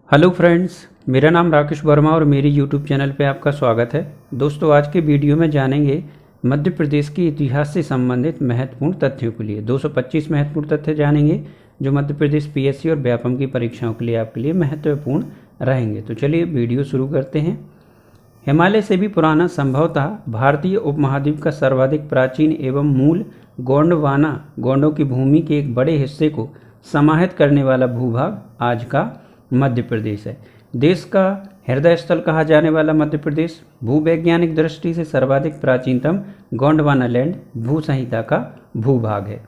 Hello friends, मेरा नाम राकेश वर्मा और मेरी यूट्यूब चैनल पे आपका स्वागत है। दोस्तों, आज के वीडियो में जानेंगे मध्य प्रदेश के इतिहास से संबंधित महत्वपूर्ण तथ्यों के लिए 225 महत्वपूर्ण तथ्य जानेंगे जो मध्य प्रदेश पीएससी और व्यापम की परीक्षाओं के लिए आपके लिए महत्वपूर्ण रहेंगे। तो चलिए वीडियो शुरू करते हैं। हिमालय से भी पुराना, संभवतः भारतीय उपमहाद्वीप का सर्वाधिक प्राचीन एवं मूल गोंडवाना गोंडों की भूमि के एक बड़े हिस्से को समाहित करने वाला भूभाग आज का मध्य प्रदेश है। देश का हृदय स्थल कहा जाने वाला मध्य प्रदेश भूवैज्ञानिक दृष्टि से सर्वाधिक प्राचीनतम गोंडवाना लैंड भू संहिता का भूभाग है।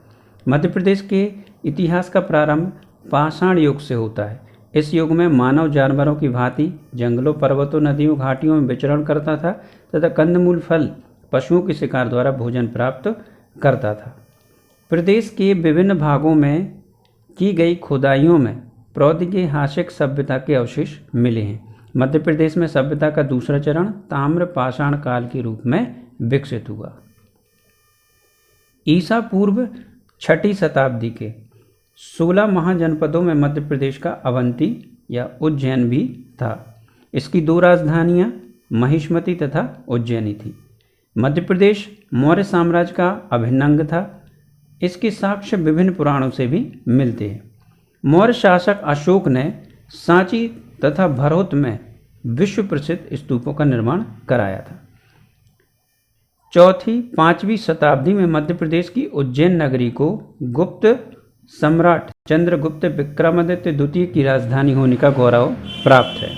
मध्य प्रदेश के इतिहास का प्रारंभ पाषाण युग से होता है। इस युग में मानव जानवरों की भांति जंगलों, पर्वतों, नदियों, घाटियों में विचरण करता था तथा कंदमूल, फल, पशुओं के शिकार द्वारा भोजन प्राप्त करता था। प्रदेश के विभिन्न भागों में की गई खुदाइयों में प्रागैतिहासिक सभ्यता के अवशेष मिले हैं। मध्य प्रदेश में सभ्यता का दूसरा चरण ताम्र पाषाण काल के रूप में विकसित हुआ। ईसा पूर्व 6वीं शताब्दी के 16 महाजनपदों में मध्य प्रदेश का अवंती या उज्जैन भी था। इसकी दो राजधानियां महिष्मती तथा उज्जैनी थी। मध्य प्रदेश मौर्य साम्राज्य का अभिन्न अंग था। इसके साक्ष्य विभिन्न पुराणों से भी मिलते हैं। मौर्य शासक अशोक ने सांची तथा भरौत में विश्व प्रसिद्ध स्तूपों का निर्माण कराया था। 4वीं-5वीं शताब्दी में मध्य प्रदेश की उज्जैन नगरी को गुप्त सम्राट चंद्रगुप्त विक्रमादित्य द्वितीय की राजधानी होने का गौरव प्राप्त है।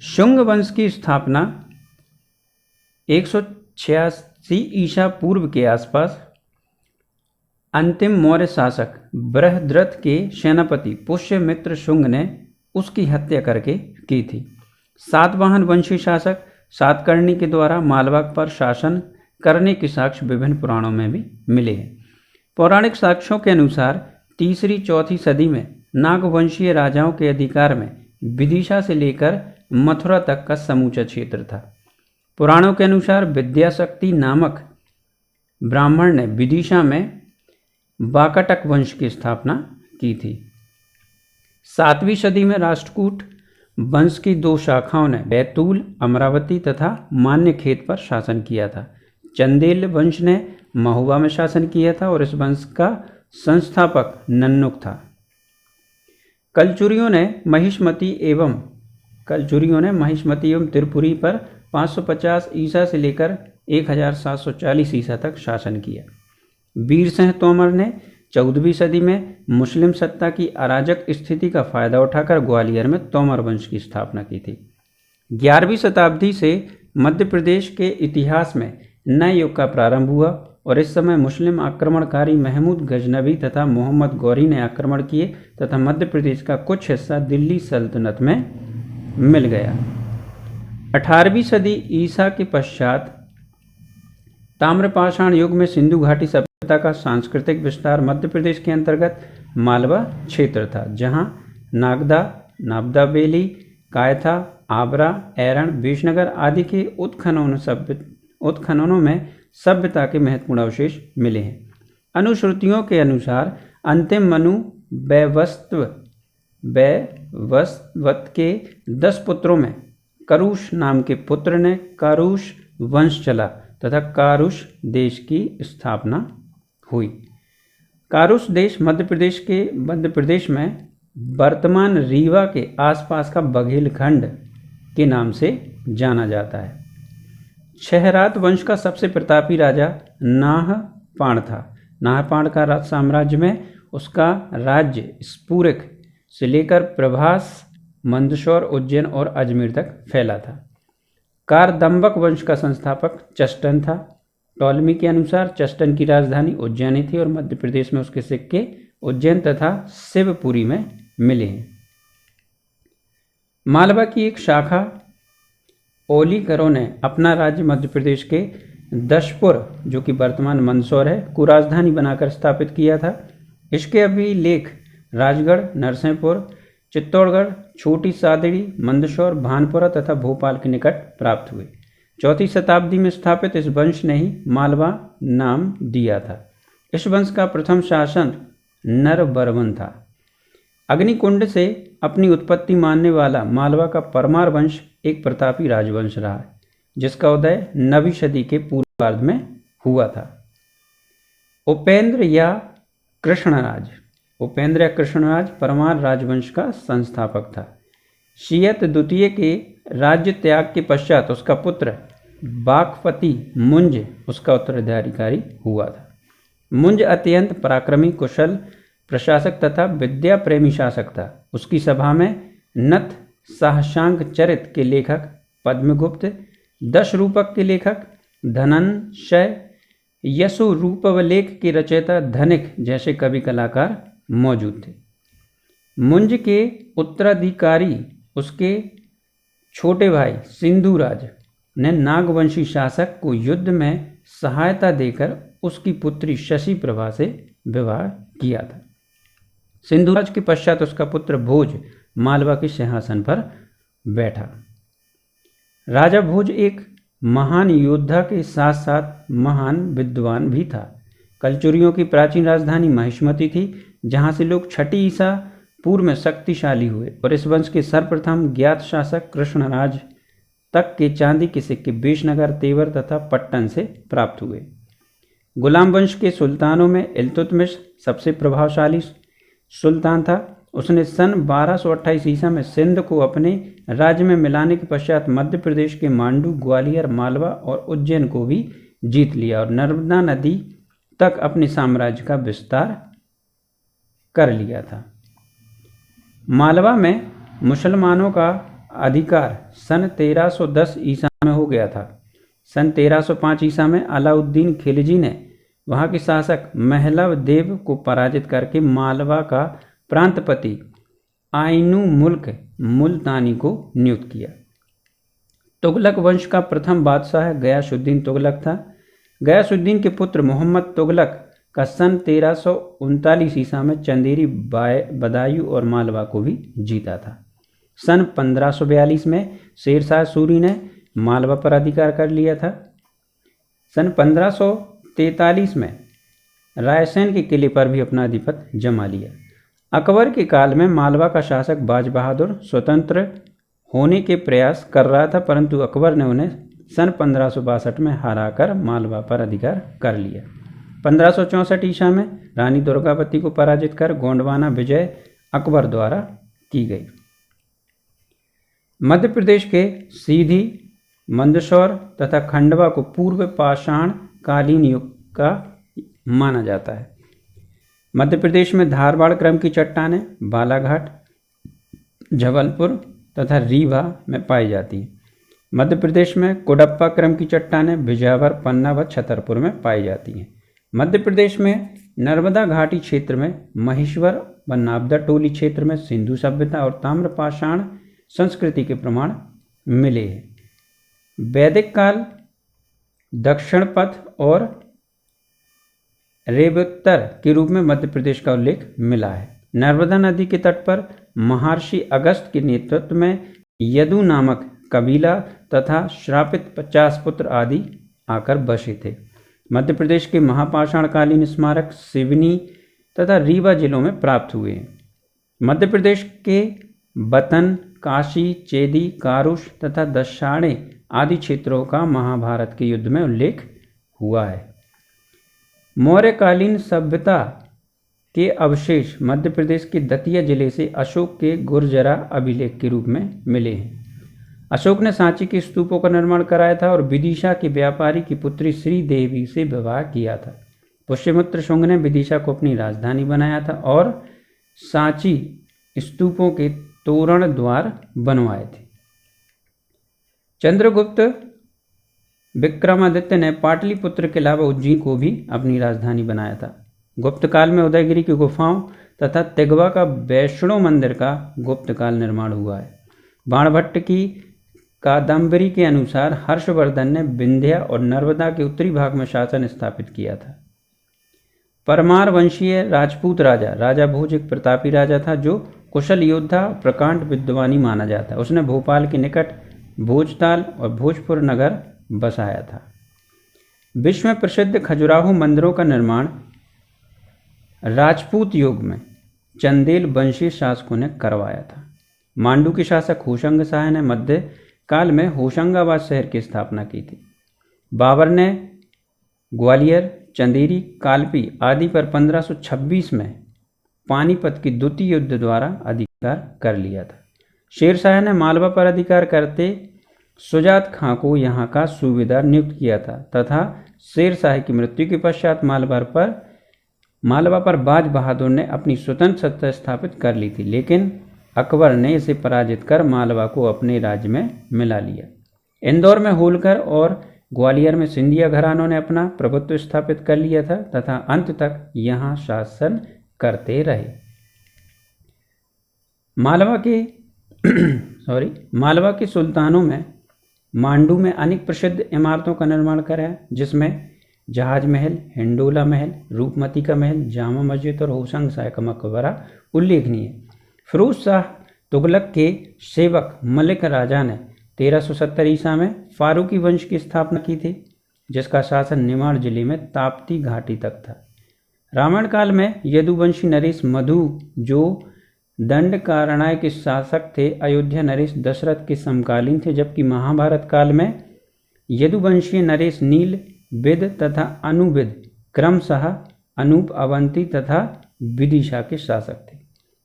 शुंग वंश की स्थापना 186 ईसा पूर्व के आसपास अंतिम मौर्य शासक बृहद्रथ के सेनापति पुष्यमित्र शुंग ने उसकी हत्या करके की थी। सातवाहन वंशी शासक सातकर्णी के द्वारा मालवा पर शासन करने के साक्ष्य विभिन्न पुराणों में भी मिले हैं। पौराणिक साक्ष्यों के अनुसार 3री-4थी सदी में नागवंशीय राजाओं के अधिकार में विदिशा से लेकर मथुरा तक का समूचा क्षेत्र था। पुराणों के अनुसार विद्याशक्ति नामक ब्राह्मण ने विदिशा में वाकाटक वंश की स्थापना की थी। 7वीं सदी में राष्ट्रकूट वंश की दो शाखाओं ने बैतूल, अमरावती तथा मान्यखेत पर शासन किया था। चंदेल वंश ने महुआ में शासन किया था और इस वंश का संस्थापक नन्नुक था। कलचुरियों ने महिष्मती एवं त्रिपुरी पर 550 ईसा से लेकर 1740 ईसा तक शासन किया। वीरसिंह तोमर ने 14वीं सदी में मुस्लिम सत्ता की अराजक स्थिति का फायदा उठाकर ग्वालियर में तोमर वंश की स्थापना की थी। 11वीं शताब्दी से मध्य प्रदेश के इतिहास में नए युग का प्रारंभ हुआ और इस समय मुस्लिम आक्रमणकारी महमूद गजनवी तथा मोहम्मद गौरी ने आक्रमण किए तथा मध्य प्रदेश का कुछ हिस्सा दिल्ली सल्तनत में मिल गया। 18वीं सदी ईसा के पश्चात ताम्रपाषाण युग में सिंधु घाटी सभ्यता का सांस्कृतिक विस्तार मध्य प्रदेश के अंतर्गत मालवा क्षेत्र था, जहां नागदा, नाबदा बेली, कायथा, आबरा, ऐरण, विजयनगर आदि के उत्खननों में सभ्यता के महत्वपूर्ण अवशेष मिले हैं। अनुश्रुतियों के अनुसार अंतिम मनु वैवस्वत के 10 पुत्रों में करुष नाम के पुत्र ने कारुष वंश चला तथा कारुष देश की स्थापना हुई। कारुष देश मध्य प्रदेश में वर्तमान रीवा के आसपास का बघेलखंड के नाम से जाना जाता है। छहरात वंश का सबसे प्रतापी राजा नाहपाण था। नाहपाण का साम्राज्य में उसका राज्य स्फुरिक से लेकर प्रभास, मंदसौर, उज्जैन और अजमेर तक फैला था। कारदंबक वंश का संस्थापक चस्टन था। टॉलमी के अनुसार चस्टन की राजधानी उज्जैनी थी और मध्य प्रदेश में उसके सिक्के उज्जैन तथा शिवपुरी में मिले हैं। मालवा की एक शाखा ओलीकरों ने अपना राज्य मध्य प्रदेश के दशपुर, जो कि वर्तमान मंदसौर है, को राजधानी बनाकर स्थापित किया था। इसके अभिलेख राजगढ़, नरसिंहपुर, चित्तौड़गढ़, छोटी सादड़ी, मंदसौर, भानपुरा तथा भोपाल के निकट प्राप्त हुए। 4वीं शताब्दी में स्थापित इस वंश ने ही मालवा नाम दिया था। इस वंश का प्रथम शासक नरबर्वन था। अग्निकुंड से अपनी उत्पत्ति मानने वाला मालवा का परमार वंश एक प्रतापी राजवंश रहा है, जिसका उदय 9वीं सदी के पूर्वार्ध में हुआ था। उपेंद्र या कृष्णराज परमार राजवंश का संस्थापक था। शीयत द्वितीय के राज्य त्याग के पश्चात उसका पुत्र बागपति मुंज उसका उत्तराधिकारी हुआ था। मुंज अत्यंत पराक्रमी, कुशल प्रशासक तथा विद्या प्रेमी शासक था। उसकी सभा में नथ साहसांग चरित के लेखक पद्मगुप्त, दश रूपक के लेखक धनंजय, यशु रूपवलेख के रचयिता धनिक जैसे कवि कलाकार मौजूद थे। मुंज के उत्तराधिकारी उसके छोटे भाई सिंधुराज ने नागवंशी शासक को युद्ध में सहायता देकर उसकी पुत्री शशि प्रभा से विवाह किया था। सिंधुराज के पश्चात उसका पुत्र भोज मालवा के सिंहासन पर बैठा। राजा भोज एक महान योद्धा के साथ साथ महान विद्वान भी था। कलचुरियों की प्राचीन राजधानी महिष्मती थी, जहां से लोग 6ठी ईसा पूर्व में शक्तिशाली हुए और इस वंश के सर्वप्रथम ज्ञात शासक कृष्णराज तक के चांदी के सिक्के बेशनगर, तेवर तथा पट्टन से प्राप्त हुए। गुलाम वंश के सुल्तानों में इल्तुतमिश सबसे प्रभावशाली सुल्तान था। उसने सन 1228 ईसा में सिंध को अपने राज्य में मिलाने के पश्चात मध्य प्रदेश के मांडू, ग्वालियर, मालवा और उज्जैन को भी जीत लिया और नर्मदा नदी तक अपने साम्राज्य का विस्तार कर लिया था। मालवा में मुसलमानों का अधिकार सन 1310 ईसा में हो गया था। सन 1305 ईसा में अलाउद्दीन खिलजी ने वहां के शासक महलव देव को पराजित करके मालवा का प्रांतपति आइनू मुल्क मुल्तानी को नियुक्त किया। तुगलक वंश का प्रथम बादशाह गयासुद्दीन तुगलक था। गयासुद्दीन के पुत्र मोहम्मद तुगलक का सन 1339 ईसा में चंदेरी, बदायूं और मालवा को भी जीता था। सन 1542 में शेरशाह सूरी ने मालवा पर अधिकार कर लिया था। सन 1543 में रायसेन के किले पर भी अपना आधिपत्य जमा लिया। अकबर के काल में मालवा का शासक बाज बहादुर स्वतंत्र होने के प्रयास कर रहा था, परंतु अकबर ने उन्हें सन 1562 में हराकर मालवा पर अधिकार कर लिया। 1564 ईसा में रानी दुर्गावती को पराजित कर गोंडवाना विजय अकबर द्वारा की गई। मध्य प्रदेश के सीधी, मंदसौर तथा खंडवा को पूर्व पाषाण कालीन युग का माना जाता है। मध्य प्रदेश में धारवाड़ क्रम की चट्टानें बालाघाट, जबलपुर तथा रीवा में पाई जाती हैं। मध्य प्रदेश में कोडप्पा क्रम की चट्टानें बिजावर, पन्ना व छतरपुर में पाई जाती हैं। मध्य प्रदेश में नर्मदा घाटी क्षेत्र में महेश्वर व नाबदा टोली क्षेत्र में सिंधु सभ्यता और ताम्रपाषाण संस्कृति के प्रमाण मिले हैं। वैदिक काल, दक्षिण पथ और रेवोत्तर के रूप में मध्य प्रदेश का उल्लेख मिला है। नर्मदा नदी के तट पर महर्षि अगस्त के नेतृत्व में यदु नामक कबीला तथा श्रापित 50 पुत्र आदि आकर बसे थे। मध्य प्रदेश के महापाषाणकालीन स्मारक सिवनी तथा रीवा जिलों में प्राप्त हुए हैं। मध्य प्रदेश के बतन, काशी, चेदी, कारुष तथा दशाणे आदि क्षेत्रों का महाभारत के युद्ध में उल्लेख हुआ है। मौर्यकालीन सभ्यता के अवशेष मध्य प्रदेश के दतिया जिले से अशोक के गुर्जरा अभिलेख के रूप में मिले हैं। अशोक ने सांची के स्तूपों का निर्माण कराया था और विदिशा के व्यापारी की पुत्री श्रीदेवी से विवाह किया था। पुष्यमित्र शुंग ने विदिशा को अपनी राजधानी बनाया था और सांची स्तूपों के तोरण द्वार बनवाए थे। चंद्रगुप्त विक्रमादित्य ने पाटलिपुत्र के अलावा उज्जैन को भी अपनी राजधानी बनाया था। गुप्त काल में उदयगिरी की गुफाओं तथा तिगवा का वैष्णो मंदिर का गुप्त काल निर्माण हुआ है। बाणभट्ट की कादम्बरी के अनुसार हर्षवर्धन ने विंध्या और नर्मदा के उत्तरी भाग में शासन स्थापित किया था। परमार वंशीय राजपूत राजा भोज एक प्रतापी राजा था जो कुशल योद्धा, प्रकांड विद्वानी माना जाता है। उसने भोपाल के निकट भोजताल और भोजपुर नगर बसाया था। विश्व में प्रसिद्ध खजुराहो मंदिरों का निर्माण राजपूत युग में चंदेल वंशीय शासकों ने करवाया था। मांडू के शासक होशंग शाह ने मध्य काल में होशंगाबाद शहर की स्थापना की थी। बाबर ने ग्वालियर, चंदेरी, कालपी आदि पर 1526 में पानीपत के द्वितीय युद्ध द्वारा अधिकार कर लिया था। शेर शाह ने मालवा पर अधिकार करते सुजात खां को यहाँ का सूबेदार नियुक्त किया था तथा शेर शाह की मृत्यु के पश्चात मालवा पर बाज बहादुर ने अपनी स्वतंत्र सत्ता स्थापित कर ली थी, लेकिन अकबर ने इसे पराजित कर मालवा को अपने राज्य में मिला लिया। इंदौर में होलकर और ग्वालियर में सिंधिया घरानों ने अपना प्रभुत्व स्थापित कर लिया था तथा अंत तक यहाँ शासन करते रहे। मालवा के सुल्तानों में मांडू में अनेक प्रसिद्ध इमारतों का निर्माण कराया, जिसमें जहाज महल, हिंडोला महल, रूपमती का महल, जामा मस्जिद और होशंग शाह का मकबरा उल्लेखनीय है। फिरोज शाह तुगलक के सेवक मलिक राजा ने 1370 ईसा में फारूकी वंश की स्थापना की थी, जिसका शासन निमाड़ जिले में ताप्ती घाटी तक था। रामायण काल में यदुवंशी नरेश मधु जो दंडकारण्य के शासक थे, अयोध्या नरेश दशरथ के समकालीन थे, जबकि महाभारत काल में यदुवंशीय नरेश नील, विद तथा अनुविद क्रमशः अनूप, अवंती तथा विदिशा के शासक थे।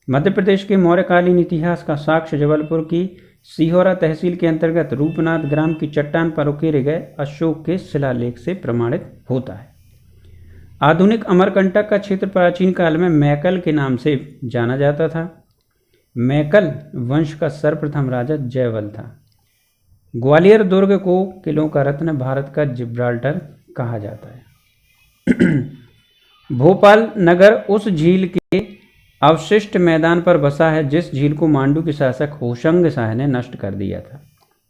मध्य प्रदेश के मौर्यकालीन इतिहास का साक्ष्य जबलपुर की सिहोरा तहसील के अंतर्गत रूपनाथ ग्राम की चट्टान पर उकेरे गए अशोक के शिलालेख से प्रमाणित होता है। आधुनिक अमरकंटक का क्षेत्र प्राचीन काल में मैकल के नाम से जाना जाता था। मैकल वंश का सर्वप्रथम राजा जयवल था। ग्वालियर दुर्ग को किलों का रत्न, भारत का जिब्राल्टर कहा जाता है। भोपाल नगर उस झील के अवशिष्ट मैदान पर बसा है जिस झील को मांडू के शासक होशंग शाह ने नष्ट कर दिया था।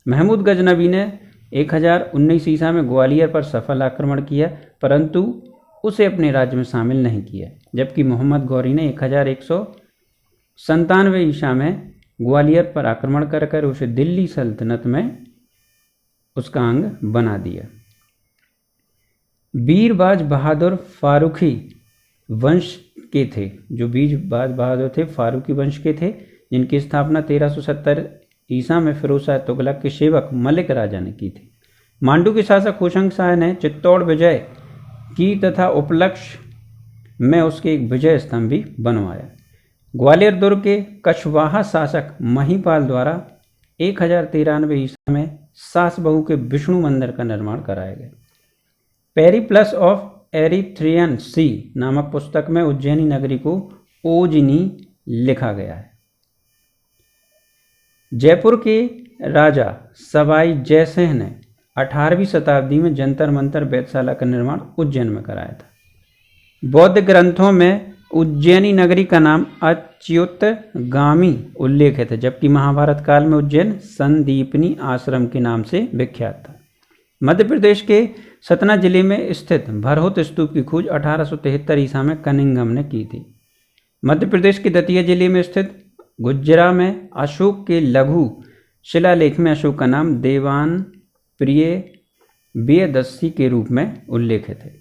महमूद गजनबी ने 1019 ईसा में ग्वालियर पर सफल आक्रमण किया, परंतु उसे अपने राज्य में शामिल नहीं किया, जबकि मोहम्मद गौरी ने 1197 ईसा में ग्वालियर पर आक्रमण कर उसे दिल्ली सल्तनत में उसका अंग बना दिया। बीरबाज बहादुर फारूकी वंश के थे, जो बीरबाज बहादुर थे फारूकी वंश के थे, जिनकी स्थापना 1370 ईसा में फिरोज शाह तुगलक के सेवक मलिक राजा ने की थी। मांडू के शासक होशंग शाह ने चित्तौड़ विजय की तथा उपलक्ष्य में उसके एक विजय स्तंभ भी बनवाया। ग्वालियर दुर्ग के कछवाहा शासक महीपाल द्वारा 1093 ईसा में सास बहू के विष्णु मंदिर का निर्माण कराया गया। पेरिप्लस ऑफ एरिथ्रियन सी नामक पुस्तक में उज्जैनी नगरी को ओजनी लिखा गया है। जयपुर के राजा सवाई जयसिंह ने 18वीं शताब्दी में जंतर मंतर वेधशाला का निर्माण उज्जैन में कराया था। बौद्ध ग्रंथों में उज्जैनी नगरी का नाम अच्युतगामी उल्लेखित है, जबकि महाभारत काल में उज्जैन संदीपनी आश्रम के नाम से विख्यात था। मध्य प्रदेश के सतना जिले में स्थित भरहुत स्तूप की खोज 1873 ईसा में कनिंघम ने की थी। मध्य प्रदेश के दतिया जिले में स्थित गुज्जरा में अशोक के लघु शिलालेख में अशोक का नाम देवान प्रिय बेदस्सी के रूप में उल्लेखित है।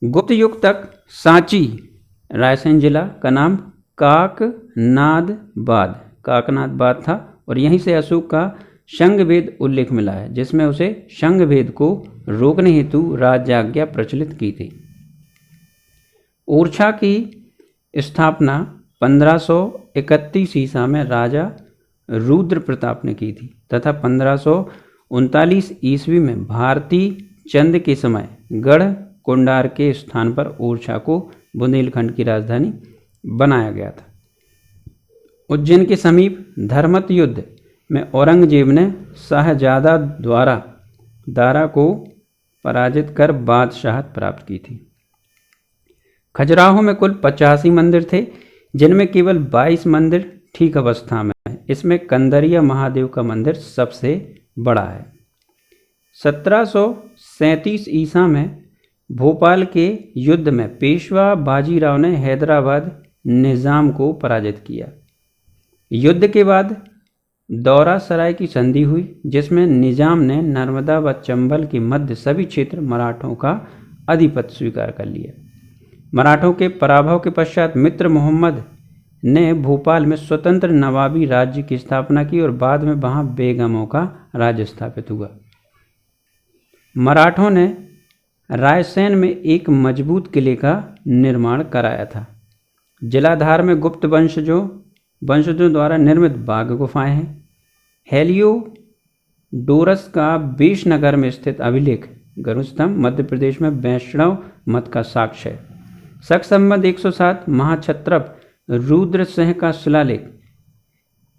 गुप्त युग तक सांची रायसेन जिला का नाम काकनादबाद था और यहीं से अशोक का शंगभेद उल्लेख मिला है, जिसमें उसे शंगभेद को रोकने हेतु राजाज्ञा प्रचलित की थी। ओरछा की स्थापना 1531 ईसा में राजा रुद्र प्रताप ने की थी तथा 1539 ईस्वी में भारती चंद के समय गढ़ कोंडार के स्थान पर ओरछा को बुंदेलखंड की राजधानी बनाया गया था। उज्जैन के समीप धर्मत युद्ध में औरंगजेब ने शाहजादा द्वारा दारा को पराजित कर बादशाहत प्राप्त की थी। खजुराहो में कुल 85 मंदिर थे, जिनमें केवल 22 मंदिर ठीक अवस्था में है। इसमें कंदरिया महादेव का मंदिर सबसे बड़ा है। 1737 ईसा में भोपाल के युद्ध में पेशवा बाजीराव ने हैदराबाद निजाम को पराजित किया। युद्ध के बाद दौरा सराय की संधि हुई, जिसमें निजाम ने नर्मदा व चंबल के मध्य सभी क्षेत्र मराठों का आधिपत्य स्वीकार कर लिया। मराठों के पराभव के पश्चात मित्र मोहम्मद ने भोपाल में स्वतंत्र नवाबी राज्य की स्थापना की और बाद में वहां बेगमों का राज्य स्थापित हुआ। मराठों ने रायसेन में एक मजबूत किले का निर्माण कराया था। जलाधार में गुप्त वंशजों द्वारा निर्मित बाघ गुफाएं हैं। हेलियोडोरस का बेशनगर में स्थित अभिलेख गरुड़स्तंभ मध्य प्रदेश में वैष्णव मत का साक्ष्य है। शक संबंध 107 महाक्षत्रप रुद्र सिंह का शिलालेख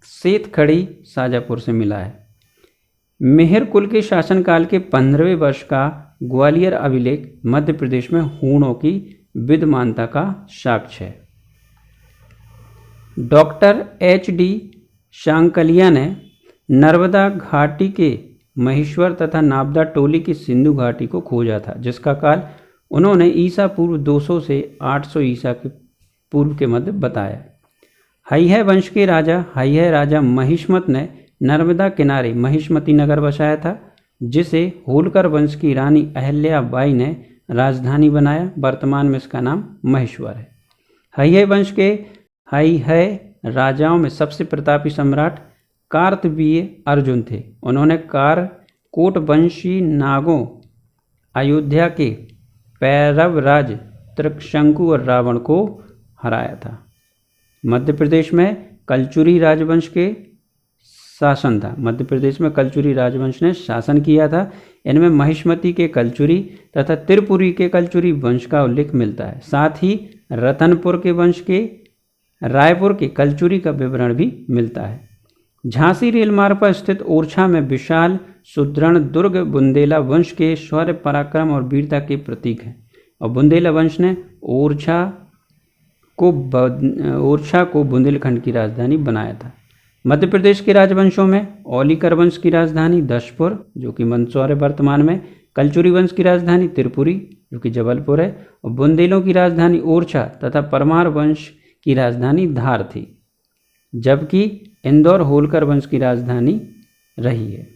सेतखड़ी शाजापुर से मिला है। मेहर कुल के शासनकाल के 15वें वर्ष का ग्वालियर अभिलेख मध्य प्रदेश में हूणों की विद्यमानता का साक्ष्य है। Doctor HD. शांकलिया ने नर्मदा घाटी के महेश्वर तथा नाबदा टोली की सिंधु घाटी को खोजा था, जिसका काल उन्होंने ईसा पूर्व 200 से 800 ईसा के पूर्व के मध्य बताया। हैहय वंश के राजा हैहय राजा महिष्मत ने नर्मदा किनारे महिष्मती नगर बसाया था, जिसे होलकर वंश की रानी अहिल्याबाई ने राजधानी बनाया। वर्तमान में इसका नाम महेश्वर है। हैहय वंश के हैहय राजाओं में सबसे प्रतापी सम्राट कार्तवीर्य अर्जुन थे। उन्होंने कोट वंशी नागों अयोध्या के पैरव राज त्रिशंकु और रावण को हराया था। मध्य प्रदेश में कलचुरी राजवंश के शासन था। मध्य प्रदेश में कलचुरी राजवंश ने शासन किया था। इनमें महिष्मती के कलचुरी तथा त्रिपुरी के कलचुरी वंश का उल्लेख मिलता है। साथ ही रतनपुर के वंश के रायपुर के कलचुरी का विवरण भी मिलता है। झांसी रेल मार्ग पर स्थित ओरछा में विशाल सुदृढ़ दुर्ग बुंदेला वंश के शौर्य पराक्रम और वीरता के प्रतीक हैं और बुंदेला वंश ने ओरछा को बुंदेलखंड की राजधानी बनाया था। मध्य प्रदेश के राजवंशों में औलीकर वंश की राजधानी दशपुर जो कि मंदसौर है वर्तमान में, कलचुरी वंश की राजधानी त्रिपुरी जो कि जबलपुर है और बुंदेलों की राजधानी ओरछा तथा परमार वंश की राजधानी धार थी, जबकि इंदौर होलकर वंश की राजधानी रही है।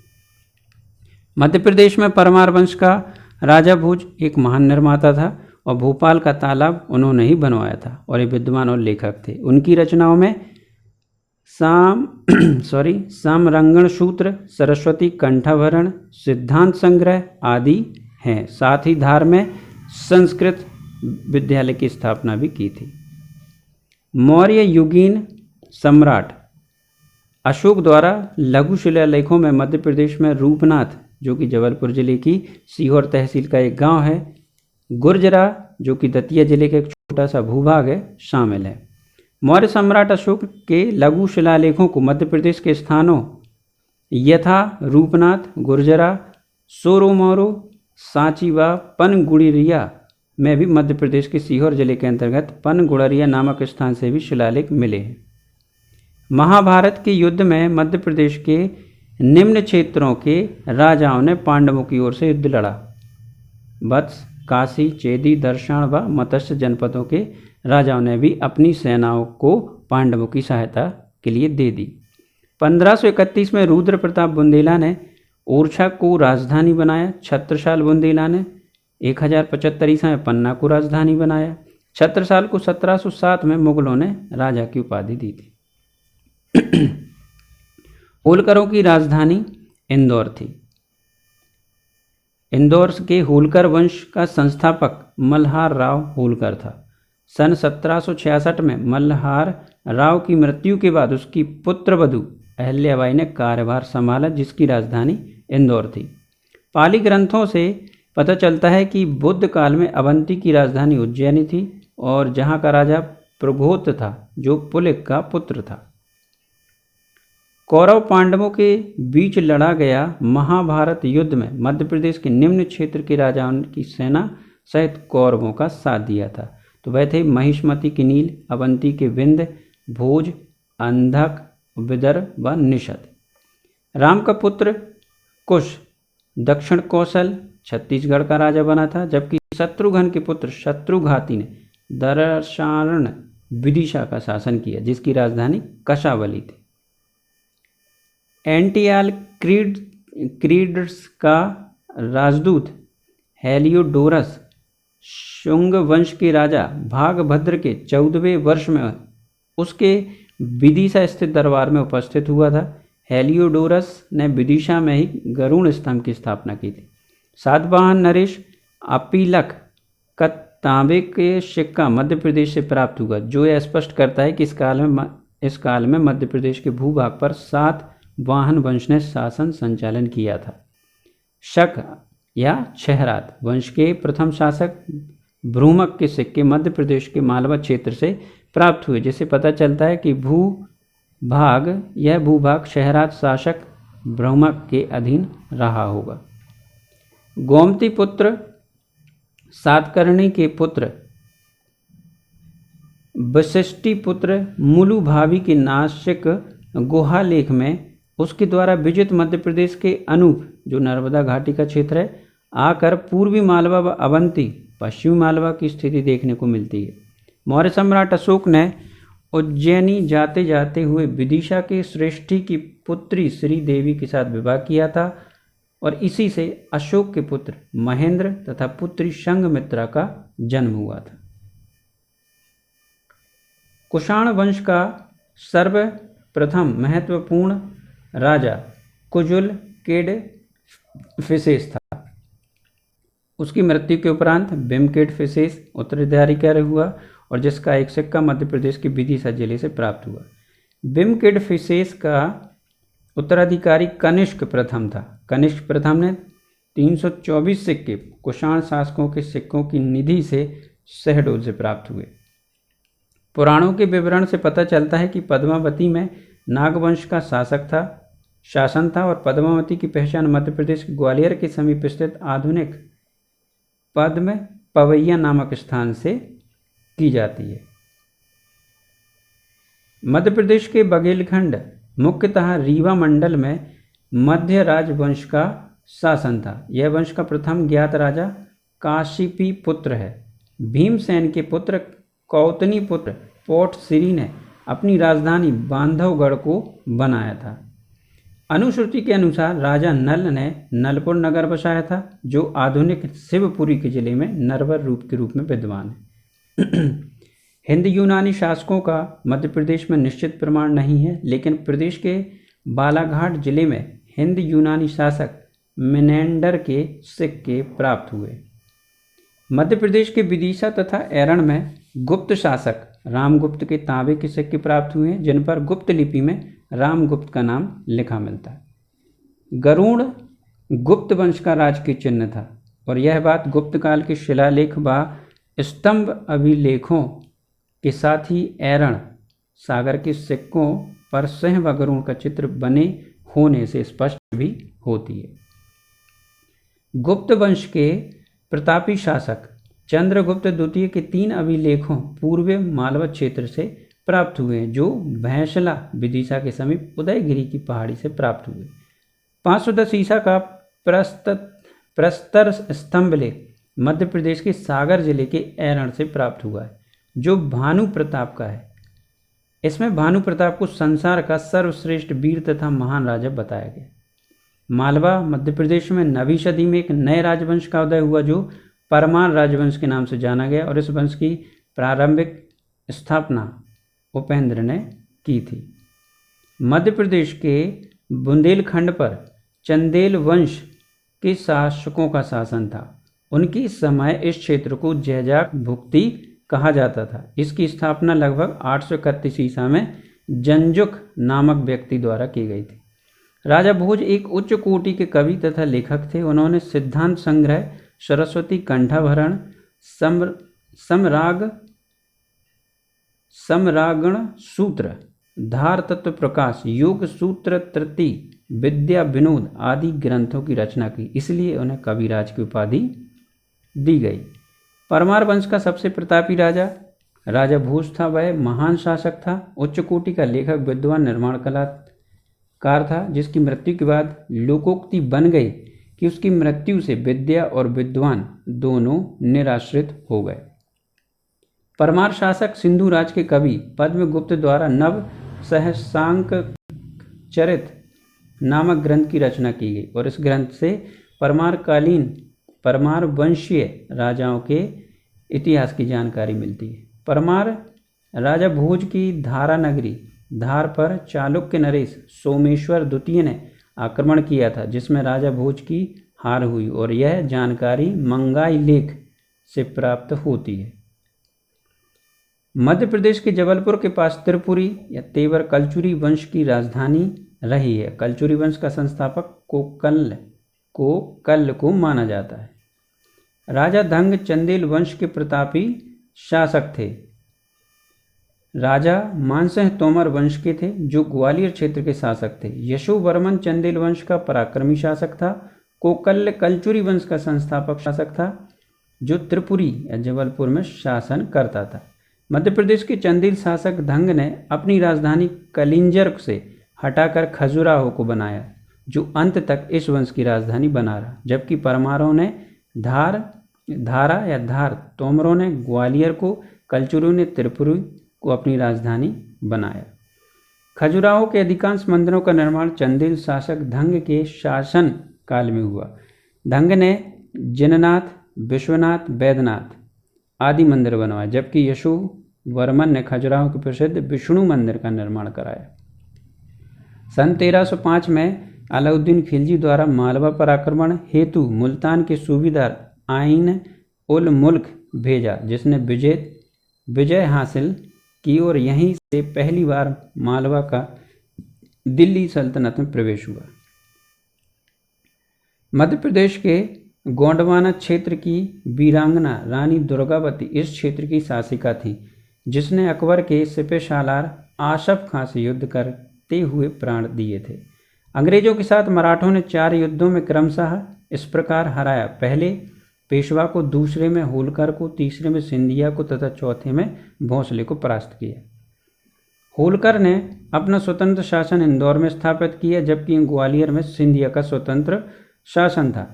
मध्य प्रदेश में परमार वंश का राजा भोज एक महान निर्माता था और भोपाल का तालाब उन्होंने ही बनवाया था और ये विद्वान और लेखक थे। उनकी रचनाओं में सामरंगण सूत्र, सरस्वती कंठाभरण, सिद्धांत संग्रह आदि हैं। साथ ही धार में संस्कृत विद्यालय की स्थापना भी की थी। मौर्य युगीन सम्राट अशोक द्वारा लघु शिलालेखों में मध्य प्रदेश में रूपनाथ जो कि जबलपुर जिले की सीहोर तहसील का एक गांव है, गुर्जरा जो कि दतिया जिले का एक छोटा सा भूभाग है, शामिल है। मौर्य सम्राट अशोक के लघु शिलालेखों को मध्य प्रदेश के स्थानों यथा रूपनाथ, गुर्जरा, सोरोमोरो, सांची व पनगुड़िया में भी मध्य प्रदेश के सीहोर जिले के अंतर्गत पनगुड़रिया नामक स्थान से भी शिलालेख मिले हैं। महाभारत के युद्ध में मध्य प्रदेश के निम्न क्षेत्रों के राजाओं ने पांडवों की ओर से युद्ध लड़ा। वत्स, काशी, चेदी, दर्शान व मत्स्य जनपदों के राजाओं ने भी अपनी सेनाओं को पांडवों की सहायता के लिए दे दी। 1531 में रुद्र प्रताप बुंदेला ने ओरछा को राजधानी बनाया। छत्रसाल बुंदेला ने 1075 ईसा में पन्ना को राजधानी बनाया। छत्रसाल को 1707 में मुगलों ने राजा की उपाधि दी थी। होलकरों की राजधानी इंदौर थी। इंदौर के होलकर वंश का संस्थापक मल्हार राव होलकर था। सन 1766 में मल्हार राव की मृत्यु के बाद उसकी पुत्रवधू अहिल्याबाई ने कार्यभार संभाला, जिसकी राजधानी इंदौर थी। पाली ग्रंथों से पता चलता है कि बुद्ध काल में अवंती की राजधानी उज्जैनी थी और जहां का राजा प्रघोत था जो पुलिक का पुत्र था। कौरव पांडवों के बीच लड़ा गया महाभारत युद्ध में मध्य प्रदेश के निम्न क्षेत्र के राजाओं की सेना सहित कौरवों का साथ दिया था। तो वह थे महिष्मती के नील, अवंती के विंध्य, भोज, अंधक, विदर्भ व निषद। राम का पुत्र कुश दक्षिण कौशल छत्तीसगढ़ का राजा बना था, जबकि शत्रुघ्न के पुत्र शत्रुघाती ने दर्शारण विदिशा का शासन किया, जिसकी राजधानी कशावली थी। एंटियाल क्रीड्स का राजदूत हेलियोडोरस शुंग वंश के राजा भागभद्र के 14वें वर्ष में उसके विदिशा स्थित दरबार में उपस्थित हुआ था। हेलियोडोरस ने विदिशा में ही गरुड़ स्तंभ की स्थापना की थी। सातवाहन नरेश अपीलक का तांबे के सिक्का मध्य प्रदेश से प्राप्त हुआ, जो यह स्पष्ट करता है कि इस काल में मध्य प्रदेश के भूभाग पर सातवाहन वंश ने शासन संचालन किया था। शक या छहरात वंश के प्रथम शासक भ्रूमक के सिक्के मध्य प्रदेश के मालवा क्षेत्र से प्राप्त हुए, जिससे पता चलता है कि यह भूभाग छहरात शासक भ्रूमक के अधीन रहा होगा। गोमती पुत्र सातकर्णी के पुत्र वशिष्ठी पुत्र मुलुभावी के नासिक गुहा लेख में उसके द्वारा विजित मध्य प्रदेश के अनूप, जो नर्मदा घाटी का क्षेत्र है, आकर पूर्वी मालवा व अवंती पश्चिमी मालवा की स्थिति देखने को मिलती है। मौर्य सम्राट अशोक ने उज्जैनी जाते जाते हुए विदिशा के श्रेष्ठी की पुत्री श्री देवी के साथ विवाह किया था और इसी से अशोक के पुत्र महेंद्र तथा पुत्री संघमित्रा का जन्म हुआ था। कुषाण वंश का सर्वप्रथम महत्वपूर्ण राजा कुजुल केडफिसेस था। उसकी मृत्यु के उपरांत बिमकेडफिसेस उत्तराधिकारी हुआ और जिसका एक सिक्का मध्य प्रदेश के विदिशा जिले से प्राप्त हुआ। बिमकेडफिसेस का उत्तराधिकारी कनिष्क प्रथम था। कनिष्क प्रथम ने 324 सिक्के कुषाण शासकों के सिक्कों की निधि से शहडोल से प्राप्त हुए। पुराणों के विवरण से पता चलता है कि पद्मावती में नागवंश का शासन था और पद्मावती की पहचान मध्य प्रदेश के ग्वालियर के समीप स्थित आधुनिक पद्म पवैया नामक स्थान से की जाती है। मध्य प्रदेश के बघेलखंड मुख्यतः रीवा मंडल में मध्य राजवंश का शासन था। यह वंश का प्रथम ज्ञात राजा काशीपी पुत्र है। भीमसेन के पुत्र कौतनी पुत्र पोटश्री ने अपनी राजधानी बांधवगढ़ को बनाया था। अनुश्रुति के अनुसार राजा नल ने नलपुर नगर बसाया था, जो आधुनिक शिवपुरी के जिले में नरवर रूप के रूप में विद्यमान है। हिंद यूनानी शासकों का मध्य प्रदेश में निश्चित प्रमाण नहीं है, लेकिन प्रदेश के बालाघाट जिले में हिंद यूनानी शासक मिनेंडर के सिक्के प्राप्त हुए। मध्य प्रदेश के विदिशा तथा एरण में गुप्त शासक रामगुप्त के तांबे के सिक्के प्राप्त हुए हैं, जिन पर गुप्त लिपि में रामगुप्त का नाम लिखा मिलता है। गरुड़ गुप्त वंश का राजकीय चिन्ह था और यह बात गुप्त काल के शिलालेख व स्तंभ अभिलेखों के साथ ही एरण सागर के सिक्कों पर सिंह व गरुड़ का चित्र बने होने से स्पष्ट भी होती है। गुप्त वंश के प्रतापी शासक चंद्रगुप्त द्वितीय के 3 अभिलेखों पूर्वी मालवा क्षेत्र से प्राप्त हुए, जो भैंसला विदिशा के समीप उदयगिरी की पहाड़ी से प्राप्त हुए। 510 ईसा का प्रस्तर स्तंभ लेख मध्य प्रदेश के सागर जिले के एरण से प्राप्त हुआ है, जो भानु प्रताप का है। इसमें भानु प्रताप को संसार का सर्वश्रेष्ठ वीर तथा महान राजा बताया गया। मालवा मध्य प्रदेश में 9वीं सदी में एक नए राजवंश का उदय हुआ, जो परमार राजवंश के नाम से जाना गया और इस वंश की प्रारंभिक स्थापना उपेंद्र ने की थी। मध्य प्रदेश के बुंदेलखंड पर चंदेल वंश के शासकों का शासन था। उनकी समय इस क्षेत्र को जैजाक भुक्ति कहा जाता था। इसकी स्थापना लगभग 831 ईसा में जंजुक नामक व्यक्ति द्वारा की गई थी। राजा भोज एक उच्च कोटि के कवि तथा लेखक थे। उन्होंने सिद्धांत संग्रह, सरस्वती कंठाभरण, समरागण सूत्र, धार तत्व प्रकाश, योग सूत्र तृति, विद्या विनोद आदि ग्रंथों की रचना की, इसलिए उन्हें कविराज की उपाधि दी गई। परमार वंश का सबसे प्रतापी राजा भोज था। वह महान शासक था, उच्च कोटि का लेखक, विद्वान, निर्माण कलाकार था, जिसकी मृत्यु के बाद लोकोक्ति बन गई कि उसकी मृत्यु से विद्या और विद्वान दोनों निराश्रित हो गए। परमार शासक सिंधु राज के कवि पद्मगुप्त द्वारा नव सहस्रांक चरित नामक ग्रंथ की रचना की गई और इस ग्रंथ से परमार वंशीय राजाओं के इतिहास की जानकारी मिलती है। परमार राजा भोज की धारा नगरी धार पर चालुक्य नरेश सोमेश्वर द्वितीय ने आक्रमण किया था, जिसमें राजा भोज की हार हुई और यह जानकारी मंगाई लेख से प्राप्त होती है। मध्य प्रदेश के जबलपुर के पास त्रिपुरी या तेवर कलचुरी वंश की राजधानी रही है। कलचुरी वंश का संस्थापक कोकल को माना जाता है। राजा धंग चंदेल वंश के प्रतापी शासक थे। राजा मानसिंह तोमर वंश के थे, जो ग्वालियर क्षेत्र के शासक थे। यशोवर्मन चंदेल वंश का पराक्रमी शासक था। कोकल कलचुरी वंश का संस्थापक शासक था, जो त्रिपुरी या जबलपुर में शासन करता था। मध्य प्रदेश के चंदेल शासक धंग ने अपनी राजधानी कलिंजर से हटाकर खजुराहो को बनाया, जो अंत तक इस वंश की राजधानी बना रहा। जबकि परमारों ने धार, तोमरों ने ग्वालियर को, कलचुरों ने त्रिपुरी को अपनी राजधानी बनाया। खजुराहो के अधिकांश मंदिरों का निर्माण चंदेल शासक धंग के शासन काल में हुआ। धंग ने जिननाथ, विश्वनाथ, बैद्यनाथ आदि मंदिर बनवाए, जबकि यशोवर्मन ने खजुराहो के प्रसिद्ध विष्णु मंदिर का निर्माण कराया। सन 1305 में अलाउद्दीन खिलजी द्वारा मालवा पर आक्रमण हेतु मुल्तान के सूबेदार आइन उल मुल्क भेजा, जिसने विजय हासिल की और यहीं से पहली बार मालवा का दिल्ली सल्तनत में प्रवेश हुआ। मध्य प्रदेश के गोंडवाना क्षेत्र की वीरांगना रानी दुर्गावती इस क्षेत्र की शासिका थी, जिसने अकबर के सिपहसालार आसफ खां से युद्ध करते हुए प्राण दिए थे। अंग्रेजों के साथ मराठों ने 4 युद्धों में क्रमशः इस प्रकार हराया: पहले पेशवा को, दूसरे में होलकर को, तीसरे में सिंधिया को तथा चौथे में भोंसले को परास्त किया। होलकर ने अपना स्वतंत्र शासन इंदौर में स्थापित किया, जबकि ग्वालियर में सिंधिया का स्वतंत्र शासन था।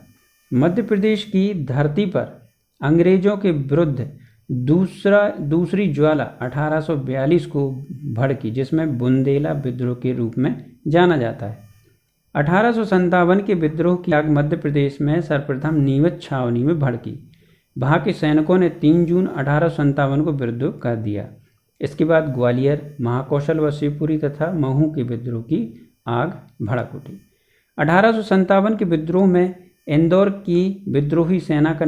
मध्य प्रदेश की धरती पर अंग्रेजों के विरुद्ध दूसरी ज्वाला 1842 को भड़की, जिसमें बुंदेला विद्रोह के रूप में जाना जाता है। 1857 के विद्रोह की आग मध्य प्रदेश में सर्वप्रथम नीमच छावनी में भड़की। वहां के सैनिकों ने 3 जून 1857 को विद्रोह कर दिया। इसके बाद ग्वालियर, महाकौशल व शिवपुरी तथा महू के विद्रोह की आग भड़क उठी। 1857 के विद्रोह में इंदौर की विद्रोही सेना का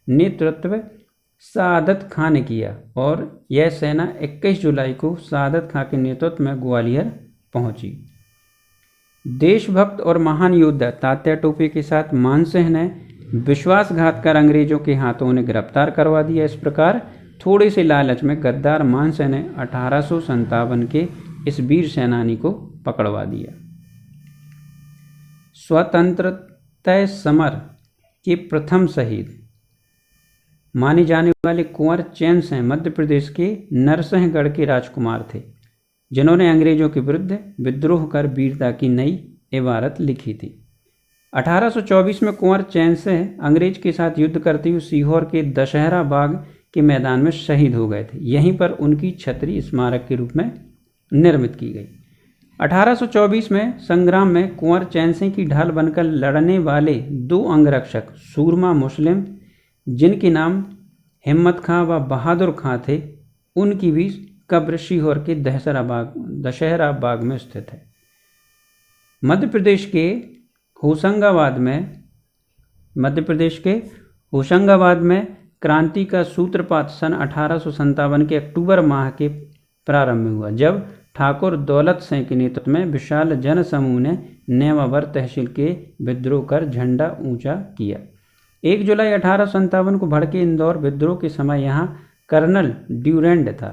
नेतृत्व सादत खां ने किया और यह सेना 21 जुलाई को सादत खां के नेतृत्व में ग्वालियर पहुंची। देशभक्त और महान योद्धा तात्या टोपे के साथ मानसिंह ने विश्वासघात कर अंग्रेजों के हाथों उन्हें गिरफ्तार करवा दिया। इस प्रकार थोड़े से लालच में गद्दार मानसिंह ने 1857 के इस वीर सेनानी को पकड़वा दिया। स्वतंत्रता समर के प्रथम शहीद माने जाने वाले कुंवर चैन सिंह मध्य प्रदेश के नरसिंहगढ़ के राजकुमार थे, जिन्होंने अंग्रेजों के विरुद्ध विद्रोह कर वीरता की नई इबारत लिखी थी। 1824 में कुंवर चैन सिंह अंग्रेज के साथ युद्ध करते हुए सीहोर के दशहरा बाग के मैदान में शहीद हो गए थे। यहीं पर उनकी छतरी स्मारक के रूप में निर्मित की गई। 1824 में संग्राम में कुंवर चैन सिंह की ढाल बनकर लड़ने वाले 2 अंगरक्षक सूरमा मुस्लिम, जिनके नाम हिम्मत खां व बहादुर खां थे, उनकी भी कब्र सीहोर के दशहरा बाग में स्थित है। मध्य प्रदेश के होशंगाबाद में क्रांति का सूत्रपात सन 1857 के अक्टूबर माह के प्रारंभ में हुआ, जब ठाकुर दौलत सिंह के नेतृत्व में विशाल जन समूह ने नेमावर तहसील के विद्रोह कर झंडा ऊंचा किया। 1 जुलाई 1857 को भड़के इंदौर विद्रोह के समय यहाँ कर्नल ड्यूरेंड था,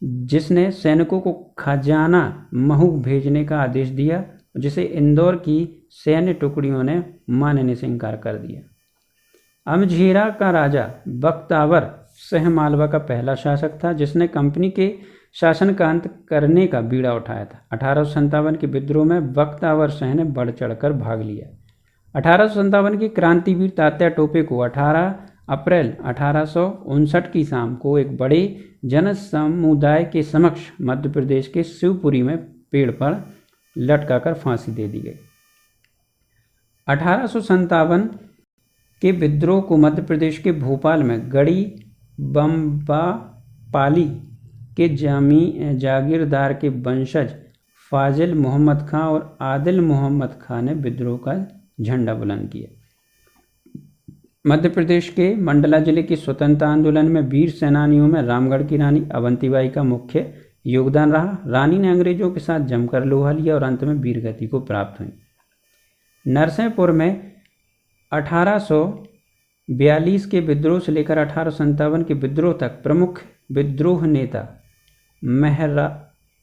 जिसने सैनिकों को खजाना महू भेजने का आदेश दिया, जिसे इंदौर की सैन्य टुकड़ियों ने मानने से इनकार कर दिया। अमझेरा का राजा बख्तावर सिंह मालवा का पहला शासक था, जिसने कंपनी के शासन का अंत करने का बीड़ा उठाया था। 1857 के विद्रोह में बख्तावर सिंह ने बढ़ चढ़कर भाग लिया। 1857 के क्रांतिवीर तात्या टोपे को 18 अप्रैल 1859 की शाम को एक बड़े जन समुदाय के समक्ष मध्य प्रदेश के शिवपुरी में पेड़ पर लटकाकर फांसी दे दी गई। 1857 के विद्रोह को मध्य प्रदेश के भोपाल में गढ़ी बम्बापाली के जागीरदार के वंशज फाजिल मोहम्मद खां और आदिल मोहम्मद खां ने विद्रोह का झंडा बुलंद किया। मध्य प्रदेश के मंडला जिले के स्वतंत्रता आंदोलन में वीर सेनानियों में रामगढ़ की रानी अवंतीबाई का मुख्य योगदान रहा। रानी ने अंग्रेजों के साथ जमकर लोहा लिया और अंत में वीरगति को प्राप्त हुई। नरसिंहपुर में 1842 के विद्रोह से लेकर 1857 के विद्रोह तक प्रमुख विद्रोह नेता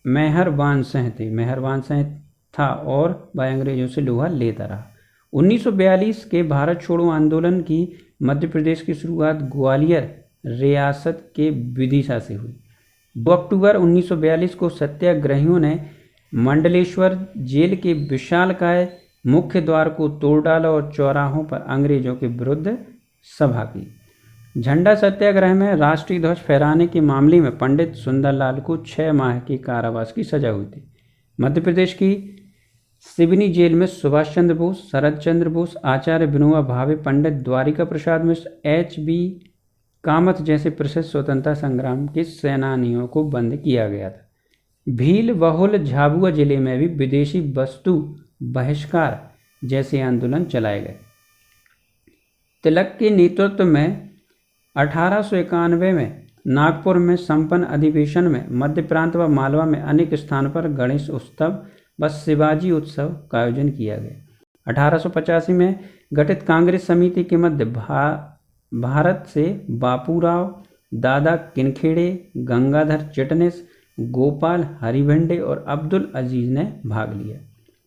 मेहरबान सिंह थे। मेहरबान सिंह था और वह अंग्रेजों से लोहा लेता रहा। 1942 के भारत छोड़ो आंदोलन की मध्य प्रदेश की शुरुआत ग्वालियर रियासत के विदिशा से हुई। 2 अक्टूबर 1942 को सत्याग्रहियों ने मंडलेश्वर जेल के विशालकाय मुख्य द्वार को तोड़ डाला और चौराहों पर अंग्रेजों के विरुद्ध सभा की। झंडा सत्याग्रह में राष्ट्रीय ध्वज फहराने के मामले में पंडित सुंदरलाल को 6 माह के कारावास की सजा हुई थी। मध्य प्रदेश की सिवनी जेल में सुभाष चंद्र बोस, शरद चंद्र बोस, आचार्य विनोबा भावे, पंडित द्वारिका प्रसाद मिश्र, H.B. कामत जैसे प्रसिद्ध स्वतंत्रता संग्राम के सेनानियों को बंद किया गया था। भील, बहुल, झाबुआ जिले में भी विदेशी वस्तु बहिष्कार जैसे आंदोलन चलाए गए। तिलक के नेतृत्व में 1891 में नागपुर में संपन्न अधिवेशन में मध्य प्रांत व मालवा में अनेक स्थानों पर गणेश उत्सव व शिवाजी उत्सव का आयोजन किया गया। 1885 में गठित कांग्रेस समिति के मध्य भारत से बापूराव, दादा किनखेड़े, गंगाधर चिटनिस, गोपाल हरिभंडे और अब्दुल अजीज ने भाग लिया।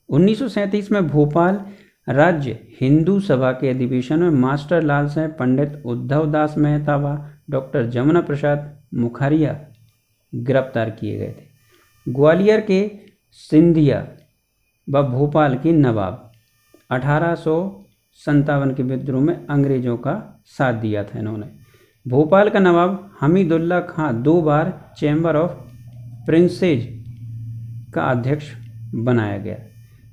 1937 में भोपाल राज्य हिंदू सभा के अधिवेशन में मास्टर लाल साहब, पंडित उद्धव दास मेहता व डॉक्टर जमुना प्रसाद मुखर्जी गिरफ्तार किए गए थे। ग्वालियर के सिंधिया व भोपाल के नवाब 1857 के विद्रोह में अंग्रेजों का साथ दिया था इन्होंने। भोपाल का नवाब हमीदुल्ला खां 2 बार चैम्बर ऑफ प्रिंसेज का अध्यक्ष बनाया गया।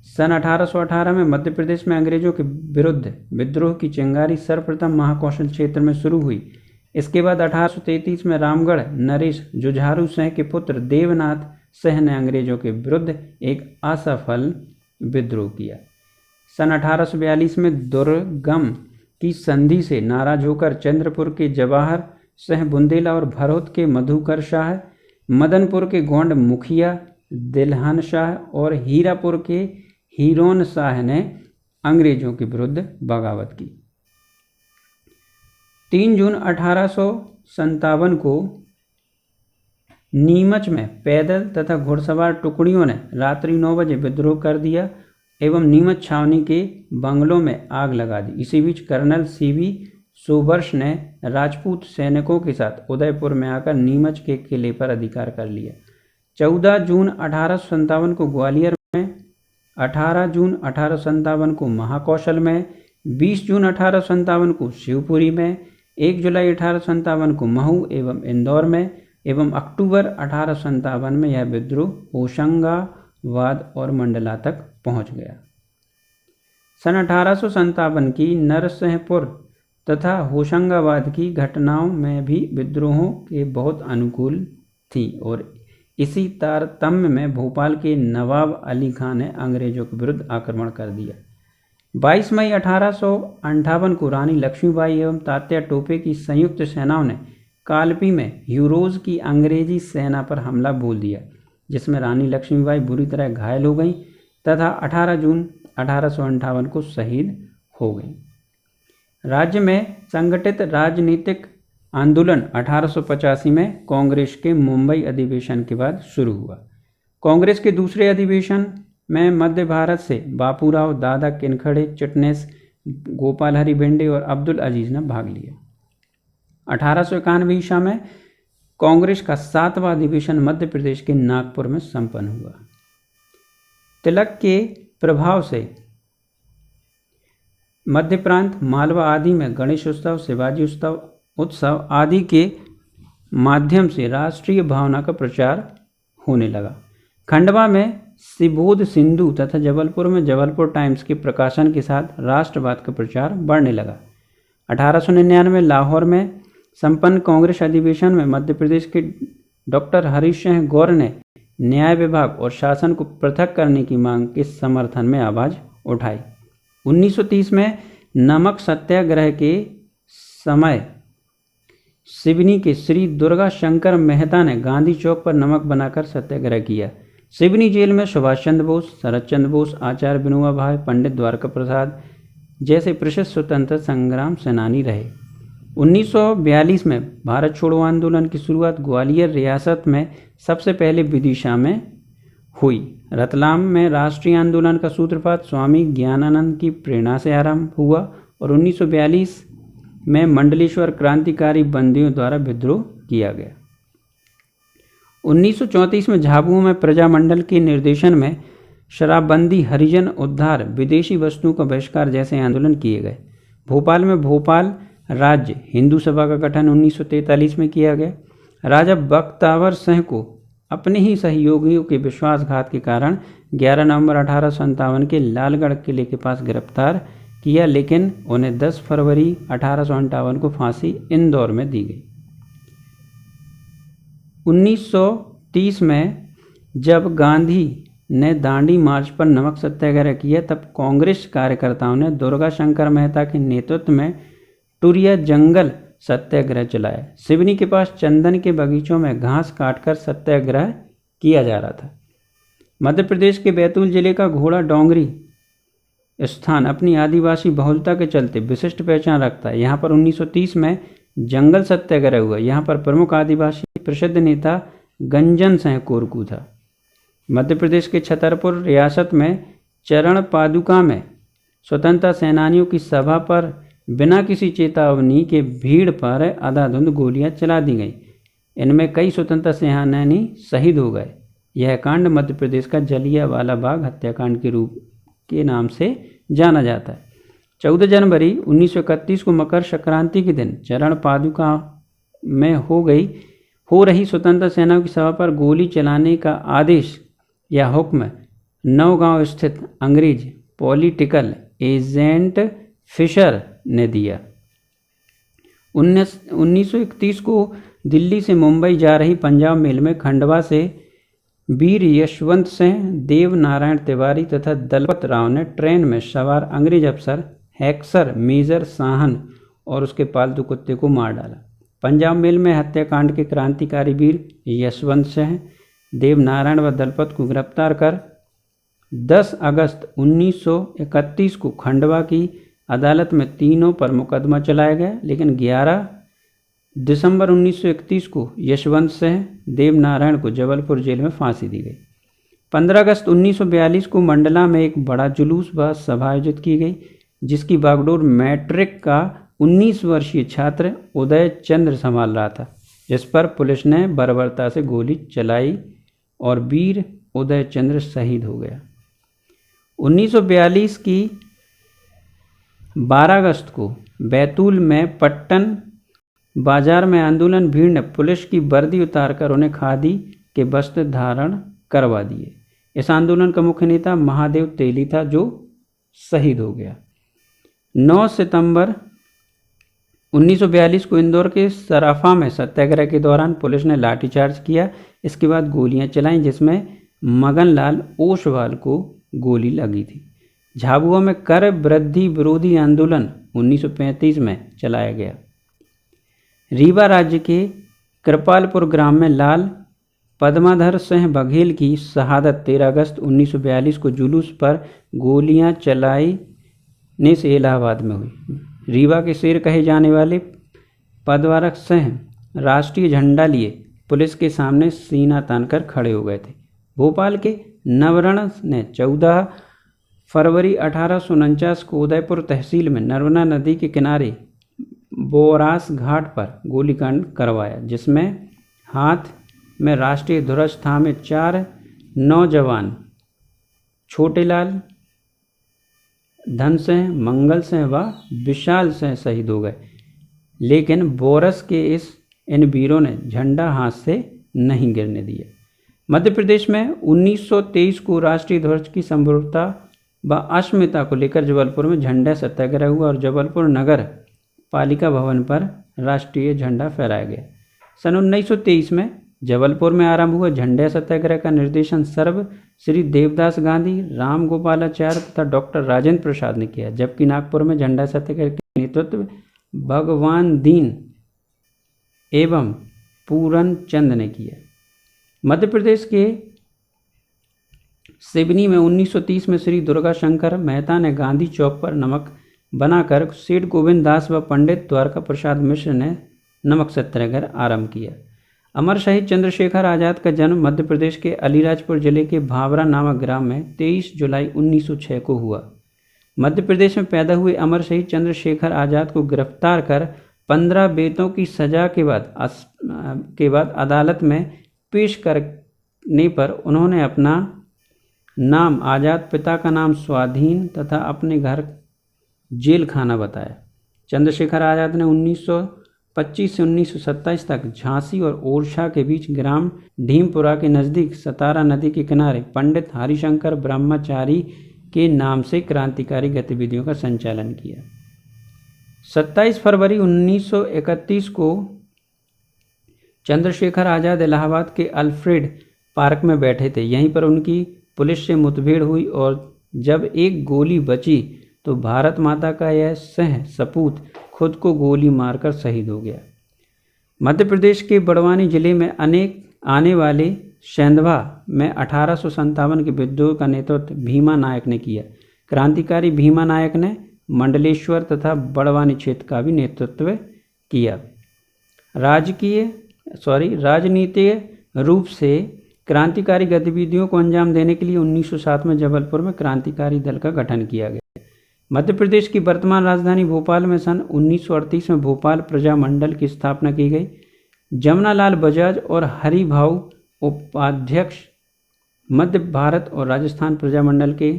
सन 1818 में मध्य प्रदेश में अंग्रेजों के विरुद्ध विद्रोह की चिंगारी सर्वप्रथम महाकौशल क्षेत्र में शुरू हुई। इसके बाद 1833 में रामगढ़ नरेश जुझारू सिंह के पुत्र देवनाथ सिंह ने अंग्रेजों के विरुद्ध एक असफल विद्रोह किया। सन 1842 में दुर्गम की संधि से नाराज होकर चंद्रपुर के जवाहर सिंह बुंदेला और भरौत के मधुकर शाह, मदनपुर के गोंड मुखिया दिलहन शाह और हीरापुर के हीरोन शाह ने अंग्रेजों के विरुद्ध बगावत की। 3 जून 1857 को नीमच में पैदल तथा घुड़सवार टुकड़ियों ने रात्रि 9 बजे विद्रोह कर दिया एवं नीमच छावनी के बंगलों में आग लगा दी। इसी बीच कर्नल C.V. सोबर्स ने राजपूत सैनिकों के साथ उदयपुर में आकर नीमच के किले पर अधिकार कर लिया। 14 जून 1857 को ग्वालियर में, 18 जून 1857 को महाकौशल में, 20 जून 1857 को शिवपुरी में, 1 जुलाई 1857 को महू एवं इंदौर में एवं अक्टूबर 1857 में यह विद्रोह होशंगाबाद और मंडला तक पहुंच गया। सन 1857 की नरसिंहपुर तथा होशंगाबाद की घटनाओं में भी विद्रोहों के बहुत अनुकूल थी और इसी तारतम्य में भोपाल के नवाब अली खां ने अंग्रेजों के विरुद्ध आक्रमण कर दिया। 22 मई 1858 को रानी लक्ष्मीबाई एवं तात्या टोपे की संयुक्त सेनाओं ने कालपी में ह्यूरोज की अंग्रेजी सेना पर हमला बोल दिया, जिसमें रानी लक्ष्मीबाई बुरी तरह घायल हो गईं तथा 18 जून 1858 को शहीद हो गईं। राज्य में संगठित राजनीतिक आंदोलन 1885 में कांग्रेस के मुंबई अधिवेशन के बाद शुरू हुआ। कांग्रेस के दूसरे अधिवेशन में मध्य भारत से बापूराव, दादा किनखड़े, चिटनेस, गोपाल हरिभंडे और अब्दुल अजीज ने भाग लिया। 1891 ईसा में कांग्रेस का 7वां अधिवेशन मध्य प्रदेश के नागपुर में संपन्न हुआ। तिलक के प्रभाव से मध्य प्रांत, मालवा आदि में गणेश उत्सव, शिवाजी उत्सव आदि के माध्यम से राष्ट्रीय भावना का प्रचार होने लगा। खंडवा में शिबोध सिंधु तथा जबलपुर में जबलपुर टाइम्स के प्रकाशन के साथ राष्ट्रवाद का प्रचार बढ़ने लगा। 1899 लाहौर में संपन्न कांग्रेस अधिवेशन में मध्य प्रदेश के डॉक्टर हरीश सिंह गौर ने न्याय विभाग और शासन को पृथक करने की मांग के समर्थन में आवाज उठाई। 1930 में नमक सत्याग्रह के समय सिवनी के श्री दुर्गा शंकर मेहता ने गांधी चौक पर नमक बनाकर सत्याग्रह किया। सिवनी जेल में सुभाष चंद्र बोस, शरद चंद्र बोस, आचार्य विनोबा भावे, पंडित द्वारका प्रसाद जैसे प्रसिद्ध स्वतंत्रता संग्राम सेनानी रहे। 1942 में भारत छोड़ो आंदोलन की शुरुआत ग्वालियर रियासत में सबसे पहले विदिशा में हुई। रतलाम में राष्ट्रीय आंदोलन का सूत्रपात स्वामी ज्ञानानंद की प्रेरणा से आरंभ हुआ और 1942 में मंडलेश्वर क्रांतिकारी बंदियों द्वारा विद्रोह किया गया। 1934 में झाबुआ में प्रजामंडल के निर्देशन में शराबबंदी, हरिजन उद्धार, विदेशी वस्तुओं का बहिष्कार जैसे आंदोलन किए गए। भोपाल में भोपाल राज्य हिंदू सभा का गठन 1943 में किया गया। राजा बख्तावर सिंह को अपने ही सहयोगियों के विश्वासघात के कारण 11 नवंबर 1857 के लालगढ़ किले के पास गिरफ्तार किया, लेकिन उन्हें 10 फरवरी 1858 को फांसी इंदौर में दी गई। 1930 में जब गांधी ने दांडी मार्च पर नमक सत्याग्रह किया, तब कांग्रेस कार्यकर्ताओं ने दुर्गा शंकर मेहता के नेतृत्व में टुरिया जंगल सत्याग्रह चलाया। सिवनी के पास चंदन के बगीचों में घास काटकर सत्याग्रह किया जा रहा था। मध्य प्रदेश के बैतूल जिले का घोड़ा डोंगरी स्थान अपनी आदिवासी बहुलता के चलते विशिष्ट पहचान रखता है। यहाँ पर 1930 में जंगल सत्याग्रह हुआ। यहाँ पर प्रमुख आदिवासी प्रसिद्ध नेता गंजन सिंह कोरकू था। मध्य प्रदेश के छतरपुर रियासत में चरण पादुका में स्वतंत्रता सेनानियों की सभा पर बिना किसी चेतावनी के भीड़ पर अंधाधुंध गोलियां चला दी गईं। इनमें कई स्वतंत्रता सेनानी शहीद हो गए। यह कांड मध्य प्रदेश का जलियांवाला बाग हत्याकांड के रूप के नाम से जाना जाता है। 14 जनवरी 1931 को मकर संक्रांति के दिन चरण पादुका में हो रही स्वतंत्रता सेनाओं की सभा पर गोली चलाने का आदेश या हुक्म नौगांव स्थित अंग्रेज पॉलिटिकल एजेंट फिशर ने दिया। 1931 को दिल्ली से मुंबई जा रही पंजाब मेल में खंडवा से वीर यशवंत सिंह, देव नारायण तिवारी तथा दलपत राव ने ट्रेन में सवार अंग्रेज अफसर हैक्सर मेजर साहन और उसके पालतू कुत्ते को मार डाला। पंजाब मेल में हत्याकांड के क्रांतिकारी वीर यशवंत सिंह, देव नारायण व दलपत को गिरफ्तार कर 10 अगस्त 1931 को खंडवा की अदालत में तीनों पर मुकदमा चलाया गया, लेकिन 11 दिसंबर 1931 को यशवंत सिंह, देव नारायण को जबलपुर जेल में फांसी दी गई। 15 अगस्त 1942 को मंडला में एक बड़ा जुलूस व सभा आयोजित की गई, जिसकी बागडोर मैट्रिक का 19 वर्षीय छात्र उदय चंद्र संभाल रहा था, जिस पर पुलिस ने बर्बरता से गोली चलाई और वीर उदय चंद्र शहीद हो गया। 1942 की 12 अगस्त को बैतूल में पट्टन बाजार में आंदोलन भीड़ ने पुलिस की वर्दी उतारकर उन्हें खादी के वस्त्र धारण करवा दिए। इस आंदोलन का मुख्य नेता महादेव तेली था, जो शहीद हो गया। 9 सितंबर 1942 को इंदौर के सराफा में सत्याग्रह के दौरान पुलिस ने लाठीचार्ज किया। इसके बाद गोलियां चलाईं, जिसमें मगनलाल ओसवाल को गोली लगी थी। झाबुआ में कर वृद्धि विरोधी आंदोलन 1935 में चलाया गया। रीवा राज्य के कृपालपुर ग्राम में लाल पद्माधर सिंह बघेल की शहादत 13 अगस्त 1942 को जुलूस पर गोलियां चलाने से इलाहाबाद में हुई। रीवा के शेर कहे जाने वाले पद्माधर सिंह राष्ट्रीय झंडा लिए पुलिस के सामने सीना तानकर खड़े हो गए थे। भोपाल के नवरण ने 14 फरवरी 1849 को उदयपुर तहसील में नर्मदा नदी के किनारे बोरास घाट पर गोलीकांड करवाया, जिसमें हाथ में राष्ट्रीय ध्वज थामे 4 नौजवान छोटेलाल, धन सिंह, मंगल सिंह व विशाल सिंह शहीद हो गए, लेकिन बोरस के इन वीरों ने झंडा हाथ से नहीं गिरने दिया। मध्य प्रदेश में 1923 को राष्ट्रीय ध्वज की संप्रभुता व अस्मिता को लेकर जबलपुर में झंडा सत्याग्रह हुआ और जबलपुर नगर पालिका भवन पर राष्ट्रीय झंडा फहराया गया। सन 1923 में जबलपुर में आरंभ हुआ झंडा सत्याग्रह का निर्देशन सर्व श्री देवदास गांधी, राम गोपालाचार्य तथा डॉक्टर राजेंद्र प्रसाद ने किया, जबकि नागपुर में झंडा सत्याग्रह का नेतृत्व भगवान दीन एवं पूरन चंद ने किया। मध्य प्रदेश के सिवनी में 1930 में श्री दुर्गा शंकर मेहता ने गांधी चौक पर नमक बनाकर सेठ गोविंद दास व पंडित द्वारका प्रसाद मिश्र ने नमक सत्याग्रह आरंभ किया। अमर शहीद चंद्रशेखर आज़ाद का जन्म मध्य प्रदेश के अलीराजपुर जिले के भावरा नामक ग्राम में 23 जुलाई 1906 को हुआ। मध्य प्रदेश में पैदा हुए अमर शहीद चंद्रशेखर आज़ाद को गिरफ्तार कर 15 बेतों की सजा के बाद अदालत में पेश करने पर उन्होंने अपना नाम आज़ाद, पिता का नाम स्वाधीन तथा अपने घर जेल खाना बताया। चंद्रशेखर आज़ाद ने 1925 से 1927 तक झांसी और ओरछा के बीच ग्राम ढीमपुरा के नज़दीक सतारा नदी के किनारे पंडित हरिशंकर ब्रह्मचारी के नाम से क्रांतिकारी गतिविधियों का संचालन किया। 27 फरवरी 1931 को चंद्रशेखर आज़ाद इलाहाबाद के अल्फ्रेड पार्क में बैठे थे। यहीं पर उनकी पुलिस से मुठभेड़ हुई और जब एक गोली बची तो भारत माता का यह सह सपूत खुद को गोली मारकर शहीद हो गया। मध्य प्रदेश के बड़वानी जिले में आने वाले सेंधवा में 1857 के विद्रोह का नेतृत्व भीमा नायक ने किया। क्रांतिकारी भीमा नायक ने मंडलेश्वर तथा बड़वानी क्षेत्र का भी नेतृत्व किया। राजनीतिक रूप से क्रांतिकारी गतिविधियों को अंजाम देने के लिए 1907 में जबलपुर में क्रांतिकारी दल का गठन किया गया। मध्य प्रदेश की वर्तमान राजधानी भोपाल में सन 1938 में भोपाल प्रजामंडल की स्थापना की गई। जमनालाल बजाज और हरिभाऊ उपाध्यक्ष मध्य भारत और राजस्थान प्रजामंडल के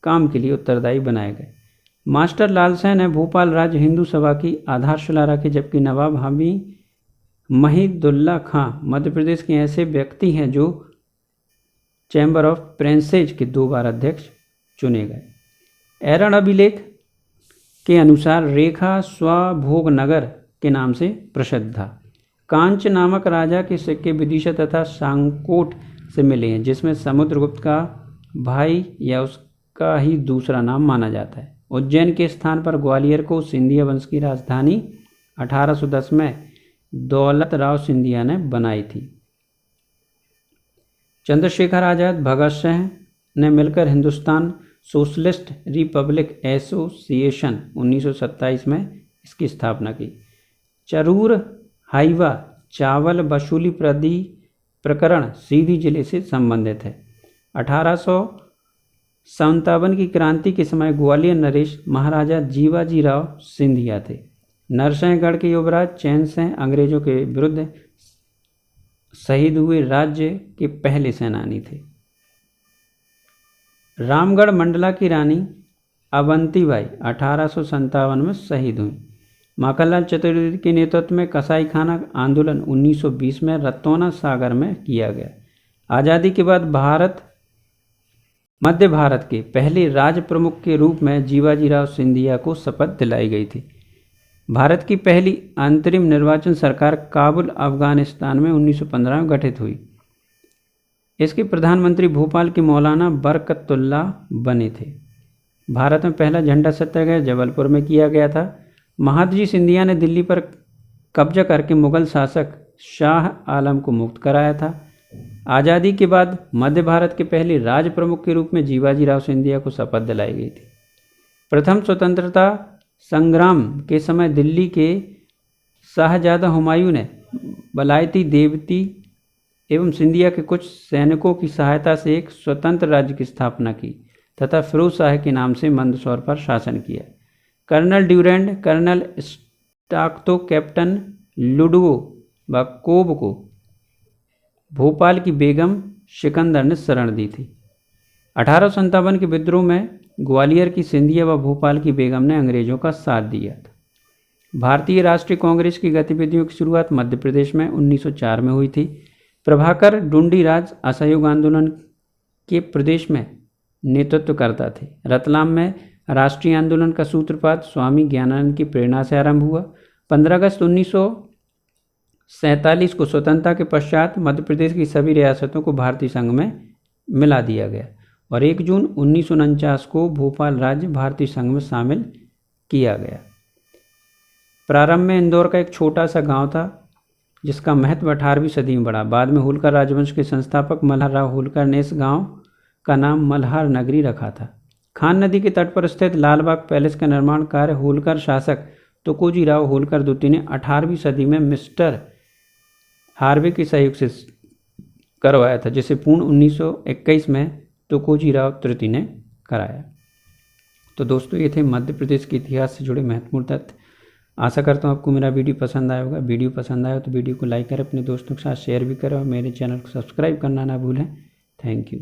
काम के लिए उत्तरदायी बनाए गए। मास्टर लालसेन ने भोपाल राज्य हिंदू सभा की आधारशिला रखी, जबकि नवाब हामी महिदुल्ला खां मध्य प्रदेश के ऐसे व्यक्ति हैं जो चैम्बर ऑफ प्रिंसेज के 2 बार अध्यक्ष चुने गए। एरन अभिलेख के अनुसार रेखा स्वभोगनगर के नाम से प्रसिद्ध था। कांच नामक राजा के सिक्के विदिशा तथा सांकोट से मिले हैं, जिसमें समुद्रगुप्त का भाई या उसका ही दूसरा नाम माना जाता है। उज्जैन के स्थान पर ग्वालियर को सिंधिया वंश की राजधानी 1810 में दौलत राव सिंधिया ने बनाई थी। चंद्रशेखर आज़ाद भगत सिंह ने मिलकर हिंदुस्तान सोशलिस्ट रिपब्लिक एसोसिएशन 1927 में इसकी स्थापना की। चरूर हाइवा चावल वसूली प्रकरण सीधी जिले से संबंधित है। 1857 की क्रांति के समय ग्वालियर नरेश महाराजा जीवाजी राव सिंधिया थे। नरसिंहगढ़ के युवराज चैन सिंह अंग्रेजों के विरुद्ध शहीद हुए राज्य के पहले सेनानी थे। रामगढ़ मंडला की रानी अवंतीबाई 1857 में शहीद हुई। माखनलाल चतुर्वेदी के नेतृत्व में कसाईखाना आंदोलन 1920 में रतौना सागर में किया गया। आज़ादी के बाद मध्य भारत के पहले राज प्रमुख के रूप में जीवाजी राव सिंधिया को शपथ दिलाई गई थी। भारत की पहली अंतरिम निर्वाचन सरकार काबुल अफगानिस्तान में 1915 में गठित हुई। इसके प्रधानमंत्री भोपाल के मौलाना बरकतुल्ला बने थे। भारत में पहला झंडा सत्याग्रह जबलपुर में किया गया था। महादजी सिंधिया ने दिल्ली पर कब्जा करके मुगल शासक शाह आलम को मुक्त कराया था। आज़ादी के बाद मध्य भारत के पहले राज प्रमुख के रूप में जीवाजी राव सिंधिया को शपथ दिलाई गई थी। प्रथम स्वतंत्रता संग्राम के समय दिल्ली के शाहजादा हुमायूं ने बलायती देवती एवं सिंधिया के कुछ सैनिकों की सहायता से एक स्वतंत्र राज्य की स्थापना की तथा फिरोज शाह के नाम से मंदसौर पर शासन किया। कर्नल ड्यूरेंड, कर्नल स्टाक्तो, कैप्टन लुडवो व कोब को भोपाल की बेगम सिकंदर ने शरण दी थी। 1857 के विद्रोह में ग्वालियर की सिंधिया व भोपाल की बेगम ने अंग्रेजों का साथ दिया था। भारतीय राष्ट्रीय कांग्रेस की गतिविधियों की शुरुआत मध्य प्रदेश में 1904 में हुई थी। प्रभाकर डुंडीराज असहयोग आंदोलन के प्रदेश में नेतृत्व करता थे। रतलाम में राष्ट्रीय आंदोलन का सूत्रपात स्वामी ज्ञानानंद की प्रेरणा से आरंभ हुआ। 15 अगस्त 1947 को स्वतंत्रता के पश्चात मध्य प्रदेश की सभी रियासतों को भारतीय संघ में मिला दिया गया और 1 जून 1949 को भोपाल राज्य भारतीय संघ में शामिल किया गया। प्रारंभ में इंदौर का एक छोटा सा गांव था जिसका महत्व 18वीं सदी में बढ़ा। बाद में होलकर राजवंश के संस्थापक मल्हार राव होलकर ने इस गांव का नाम मल्हार नगरी रखा था। खान नदी के तट पर स्थित लालबाग पैलेस का निर्माण कार्य होलकर शासक तुकोजी राव होलकर द्वितीय ने 18वीं सदी में मिस्टर हार्वे के सहयोग से करवाया था, जिसे पूर्ण 1921 में तुकोजी राव तृतीय ने कराया। तो दोस्तों, ये थे मध्य प्रदेश के इतिहास से जुड़े महत्वपूर्ण तथ्य। आशा करता हूँ आपको मेरा वीडियो पसंद आया होगा। वीडियो पसंद आया तो वीडियो को लाइक करें, अपने दोस्तों के साथ शेयर भी करें और मेरे चैनल को सब्सक्राइब करना ना भूलें। Thank you.